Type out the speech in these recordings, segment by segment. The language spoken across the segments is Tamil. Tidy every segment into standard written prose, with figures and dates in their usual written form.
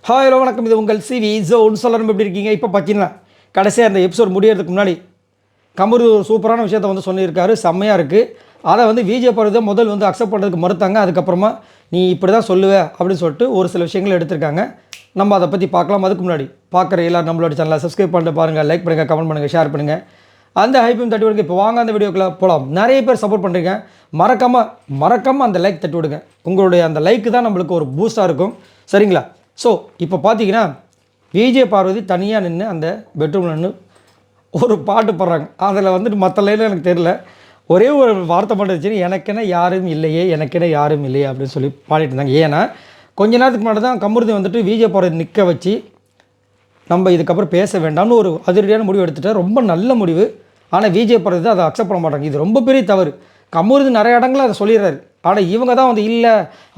ஹாய் ஹலோ வணக்கம். இது உங்கள் சிவி ஜோன் சொல்லணும். எப்படி இருக்கீங்க? இப்போ பார்த்தீங்கன்னா கடைசியாக அந்த எபிசோட் முடியறதுக்கு முன்னாடி கமரு ஒரு சூப்பரான விஷயத்தை வந்து சொல்லியிருக்காரு. செம்மையாக இருக்குது. அதை வந்து விஜய் பார்வதி முதல் வந்து அக்செப்ட் பண்ணுறதுக்கு மறுத்தாங்க. அதுக்கப்புறமா நீ இப்படி தான் சொல்லுவேன் அப்படின்னு சொல்லிட்டு ஒரு சில விஷயங்கள் எடுத்திருக்காங்க. நம்ம அதை பற்றி பார்க்கலாம். அதுக்கு முன்னாடி பார்க்குற எல்லாரும் நம்மளோட சேனலை சப்ஸ்கிரைப் பண்ணிட்டு பாருங்கள், லைக் பண்ணுங்கள், கமெண்ட் பண்ணுங்கள், ஷேர் பண்ணுங்கள். அந்த ஹைப்பையும் தட்டி விடுங்க. இப்போ வாங்க அந்த வீடியோக்குள்ளே போகலாம். நிறைய பேர் சப்போர்ட் பண்ணுறீங்க. மறக்காமல் அந்த லைக் தட்டி விடுங்க. உங்களுடைய அந்த லைக்கு தான் நம்மளுக்கு ஒரு பூஸ்டாக இருக்கும். சரிங்களா? ஸோ இப்போ பார்த்தீங்கன்னா விஜய் பார்வதி தனியாக நின்று அந்த பெட்ரூமில் நின்று ஒரு பாட்டு பாடுறாங்க. அதில் வந்துட்டு மற்ற லைனில் எனக்கு தெரியல. ஒரே ஒரு வார்த்தை மட்டும் இருந்துச்சு, எனக்கென யாரும் இல்லையே, எனக்கென யாரும் இல்லையே அப்படின்னு சொல்லி பாடிட்டு இருந்தாங்க. ஏன்னா கொஞ்ச நேரத்துக்கு முன்னாடி தான் கமருதி வந்துட்டு விஜய் பார்வதி நிற்க வச்சு நம்ம இதுக்கப்புறம் பேச வேண்டாம்னு ஒரு அதிரடியான முடிவு எடுத்துகிட்டா. ரொம்ப நல்ல முடிவு. ஆனால் விஜய் பார்வதி தான் அதை அக்செப்ட் பண்ண மாட்டாங்க. இது ரொம்ப பெரிய தவறு. கமருதி நிறைய இடங்களில் அதை சொல்லிடுறாரு. ஆனால் இவங்க தான் வந்து இல்லை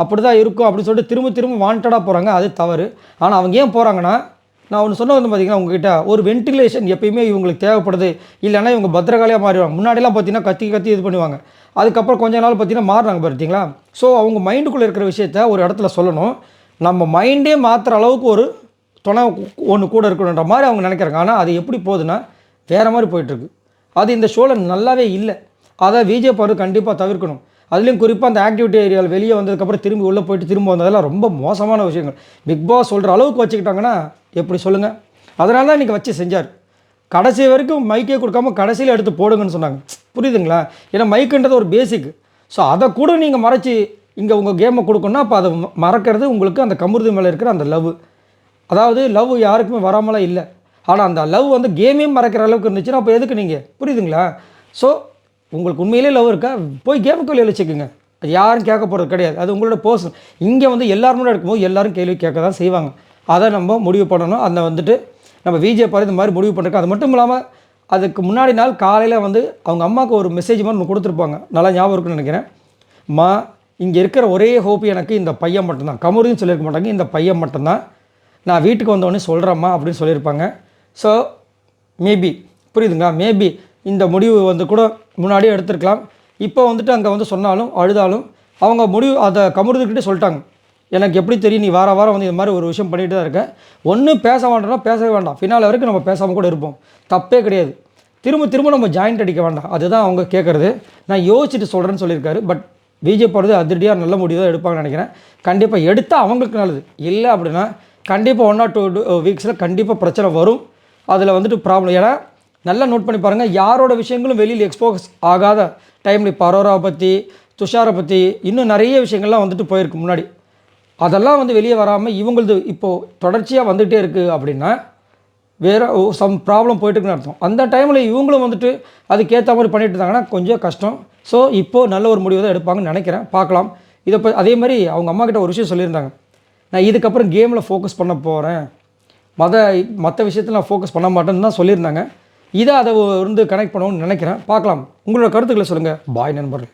அப்படி தான் இருக்கும் அப்படின்னு சொல்லிட்டு திரும்ப வாண்டடாக போகிறாங்க. அது தவறு. ஆனால் அவங்க ஏன் போகிறாங்கன்னா, நான் ஒன்று சொன்ன வந்து பார்த்திங்கன்னா உங்ககிட்ட ஒரு வென்டிலேஷன் எப்பயுமே இவங்களுக்கு தேவைப்படுது. இல்லைன்னா இவங்க பத்திரகாலியாக மாறிடுவாங்க. முன்னாடிலாம் பார்த்தீங்கன்னா கத்தி இது பண்ணுவாங்க. அதுக்கப்புறம் கொஞ்ச நாள் பார்த்தீங்கன்னா மாறுறாங்க பார்த்தீங்களா. ஸோ அவங்க மைண்டுக்குள்ளே இருக்கிற விஷயத்த ஒரு இடத்துல சொல்லணும். நம்ம மைண்டே மாற்றுற அளவுக்கு ஒரு துணை ஒன்று கூட இருக்கணுன்ற மாதிரி அவங்க நினைக்கிறாங்க. ஆனால் அது எப்படி போகுதுன்னா வேறு மாதிரி போயிட்டுருக்கு. அது இந்த ஷோவில் நல்லாவே இல்லை. அதை விஜய் பார்வதி கண்டிப்பாக தவிர்க்கணும். அதுலேயும் குறிப்பாக அந்த ஆக்டிவிட்டி ஏரியாவில் வெளியே வந்ததுக்கப்புறம் திரும்பி உள்ளே போயிட்டு திரும்ப வந்ததெல்லாம் ரொம்ப மோசமான விஷயங்கள். பிக் பாஸ் சொல்கிற அளவுக்கு வச்சுக்கிட்டாங்கன்னா எப்படி சொல்லுங்கள்? அதனால தான் இன்றைக்கி வச்சு செஞ்சார். கடைசி வரைக்கும் மைக்கே கொடுக்காம கடைசியில் எடுத்து போடுங்கன்னு சொன்னாங்க. புரியுதுங்களா? ஏன்னா மைக்குன்றது ஒரு பேசிக். ஸோ அதை கூட நீங்கள் மறைச்சி இங்கே உங்கள் கேமை கொடுக்கணுன்னா அப்போ அதை மறக்கிறது உங்களுக்கு அந்த கமருதி மேலே இருக்கிற அந்த லவ். அதாவது லவ் யாருக்குமே வராமலாம் இல்லை. ஆனால் அந்த லவ் வந்து கேமையும் மறைக்கிற அளவுக்கு இருந்துச்சுன்னா அப்போ எதுக்கு நீங்கள்? புரியுதுங்களா? ஸோ உங்களுக்கு உண்மையிலே லவ் இருக்கா, போய் கேமுக்கு வெளியே வச்சுக்கோங்க. அது யாரும் கேட்க போகிறது கிடையாது. அது உங்களோட பர்சன். இங்கே வந்து எல்லாரும் இருக்கும்போது எல்லோரும் கேள்வி கேட்க தான் செய்வாங்க. அதை நம்ம முடிவு பண்ணணும். அந்த வந்துட்டு நம்ம விஜய் பார்வதி இந்த மாதிரி முடிவு பண்ணுறோம். அது மட்டும் இல்லாமல் அதுக்கு முன்னாடி நாள் காலையில் வந்து அவங்க அம்மாவுக்கு ஒரு மெசேஜ் மாதிரி ஒன்று கொடுத்துருப்பாங்க. நல்லா ஞாபகம் இருக்குன்னு நினைக்கிறேன். அம்மா, இங்கே இருக்கிற ஒரே ஹோப் எனக்கு இந்த பையன் மட்டும்தான். கமருதின்னு சொல்லியிருக்க மாட்டாங்க, இந்த பையன் மட்டும்தான். நான் வீட்டுக்கு வந்தோடனே சொல்கிறேம்மா அப்படின்னு சொல்லியிருப்பாங்க. ஸோ மேபி புரியுதுங்களா, மேபி இந்த முடிவு வந்து கூட முன்னாடியே எடுத்துருக்கலாம். இப்போ வந்துட்டு அங்கே வந்து சொன்னாலும் அழுதாலும் அவங்க முடிவு அதை கமருதிக்கிட்டே சொல்லிட்டாங்க. எனக்கு எப்படி தெரியும், நீ வாரம் வந்து இது மாதிரி ஒரு விஷயம் பண்ணிகிட்டு தான் இருக்கேன். ஒன்றும் பேச வேண்டாம்னா பேசவே வேண்டாம். ஃபினால் வரைக்கும் நம்ம பேசாமல் கூட இருப்போம், தப்பே கிடையாது. திரும்ப நம்ம ஜாயிண்ட் அடிக்க வேண்டாம். அதுதான் அவங்க கேட்குறது. நான் யோசிச்சுட்டு சொல்கிறேன்னு சொல்லியிருக்காரு. பட் விஜய் பார்வதி அதிரடியாக நல்ல முடிவு தான் எடுப்பாங்கன்னு நினைக்கிறேன். கண்டிப்பாக எடுத்தால் அவங்களுக்கு நல்லது. இல்லை அப்படின்னா கண்டிப்பாக 1 or 2 வீக்ஸில் கண்டிப்பாக பிரச்சனை வரும். அதில் வந்துட்டு ப்ராப்ளம். ஏன்னா நல்லா நோட் பண்ணி பாருங்கள், யாரோட விஷயங்களும் வெளியில் எக்ஸ்போஸ் ஆகாத டைமில் இப்போ அரோராவை பற்றி, துஷாரை பற்றி, இன்னும் நிறைய விஷயங்கள்லாம் வந்துட்டு போயிருக்கு முன்னாடி. அதெல்லாம் வந்து வெளியே வராமல் இவங்களது இப்போது தொடர்ச்சியாக வந்துகிட்டே இருக்குது அப்படின்னா வேறு சம் ப்ராப்ளம் போயிட்டுருக்குன்னு அர்த்தம். அந்த டைமில் இவங்களும் வந்துட்டு அதுக்கேற்ற மாதிரி பண்ணிட்டு இருந்தாங்கன்னா கொஞ்சம் கஷ்டம். ஸோ இப்போது நல்ல ஒரு முடிவு தான் எடுப்பாங்கன்னு நினைக்கிறேன். பார்க்கலாம். இதை அதே மாதிரி அவங்க அம்மா கிட்ட ஒரு விஷயம் சொல்லியிருந்தாங்க, நான் இதுக்கப்புறம் கேமில் ஃபோக்கஸ் பண்ண போகிறேன், மற்ற விஷயத்தில் நான் ஃபோக்கஸ் பண்ண மாட்டேன்னு தான் சொல்லியிருந்தாங்க. இதை அதை வந்து கனெக்ட் பண்ணணும்னு நினைக்கிறேன். பார்க்கலாம். உங்களோட கருத்துக்களை சொல்லுங்கள். பாய் நண்பர்கள்.